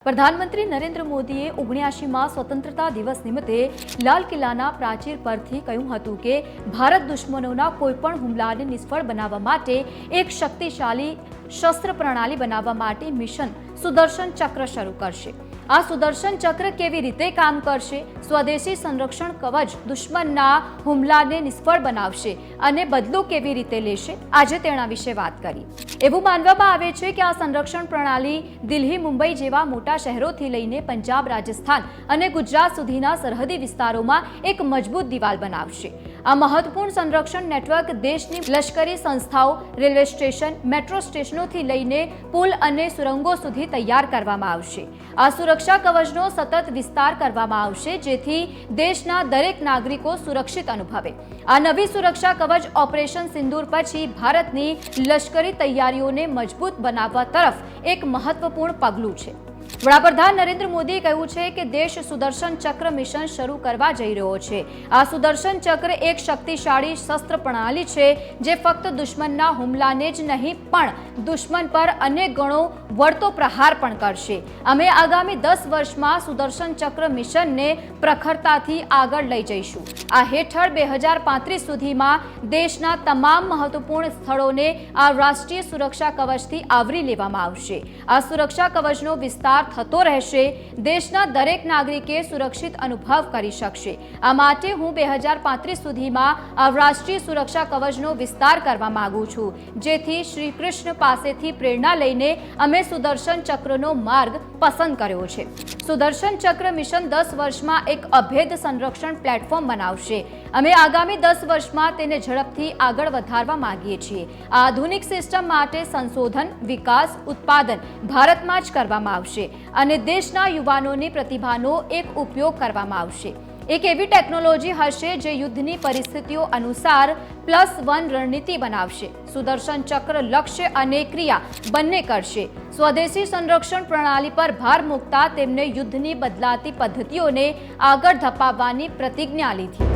પ્રધાનમંત્રી નરેન્દ્ર મોદીએ 79માં સ્વતંત્રતા દિવસ નિમિત્તે લાલ કિલ્લાના પ્રાચીર પરથી કહ્યું હતું કે ભારત દુશ્મનોના કોઈપણ હુમલાને નિષ્ફળ બનાવવા માટે એક શક્તિશાળી શસ્ત્ર પ્રણાલી બનાવવા માટે મિશન સુદર્શન ચક્ર શરૂ કરશે। આ સુદર્શન ચક્ર કેવી રીતે કામ કરશે, સ્વદેશી સંરક્ષણ કવચ દુશ્મનના હુમલાને નિષ્ફળ બનાવશે અને બદલો કેવી રીતે લેશે, આજે તેના વિશે વાત કરી। એવું માનવામાં આવે છે કે આ સંરક્ષણ પ્રણાલી દિલ્હી, મુંબઈ જેવા મોટા શહેરોથી લઈને પંજાબ, રાજસ્થાન અને ગુજરાત સુધીના સરહદી વિસ્તારોમાં એક મજબૂત દિવાલ બનાવશે। આ મહત્વપૂર્ણ સંરક્ષણ નેટવર્ક દેશની લશ્કરી સંસ્થાઓ, રેલવે સ્ટેશન, મેટ્રો સ્ટેશનોથી લઈને પુલ અને સુરંગો સુધી તૈયાર કરવામાં આવશે। આ સુરક્ષા કવચનો સતત વિસ્તાર કરવામાં આવશે જેથી દેશના દરેક નાગરિકો સુરક્ષિત અનુભવે। આ નવી સુરક્ષા કવચ ઓપરેશન સિંદૂર પછી ભારતની લશ્કરી તૈયારીઓને મજબૂત બનાવવા તરફ એક મહત્વપૂર્ણ પગલું છે। વડાપ્રધાન નરેન્દ્ર મોદીએ કહ્યું છે કે દેશ સુદર્શન ચક્ર મિશન શરૂ કરવા જઈ રહ્યો છે। આ સુદર્શન ચક્ર એક શક્તિશાળી શસ્ત્ર પ્રણાલી છે જે ફક્ત દુશ્મનના હુમલાને જ નહીં પણ દુશ્મન પર અનેક ગણો વળતો પ્રહાર પણ કરશે। અમે આગામી 10 વર્ષમાં સુદર્શન ચક્ર મિશનને પ્રખરતાથી આગળ લઈ જઈશું। આ હેઠળ 2035 સુધીમાં દેશના તમામ મહત્વપૂર્ણ સ્થળોને આ રાષ્ટ્રીય સુરક્ષા કવચથી આવરી લેવામાં આવશે। આ સુરક્ષા કવચનો વિસ્તાર થતો રહેશે, દેશના દરેક નાગરિકે સુરક્ષિત અનુભવ કરી શકશે। આ માટે હું 2035 સુધીમાં આ રાષ્ટ્રીય સુરક્ષા કવચનો વિસ્તાર કરવા માંગુ છું, જેથી શ્રી કૃષ્ણ પાસેથી પ્રેરણા લઈને અમે સુદર્શન ચક્રનો માર્ગ પસંદ કર્યો છે। સુદર્શન ચક્ર મિશન 10 વર્ષમાં એક અભેદ સંરક્ષણ પ્લેટફોર્મ બનાવશે। અમે આગામી 10 વર્ષમાં તેને ઝડપથી આગળ વધારવા માંગીએ છીએ। આ આધુનિક સિસ્ટમ માટે સંશોધન, વિકાસ, ઉત્પાદન ભારતમાં જ કરવામાં આવશે અને દેશના યુવાનોની પ્રતિભાનો એક ઉપયોગ કરવામાં આવશે। એક એવી ટેકનોલોજી હશે જે યુદ્ધની પરિસ્થિતિઓ અનુસાર +1 રણનીતિ બનાવશે। સુદર્શન ચક્ર લક્ષ્ય અને ક્રિયા બંને કરશે। સ્વદેશી સંરક્ષણ પ્રણાલી પર ભાર મૂકતા તેમને યુદ્ધની બદલાતી પદ્ધતિઓને આગળ ધપાવવાની પ્રતિજ્ઞા લીધી।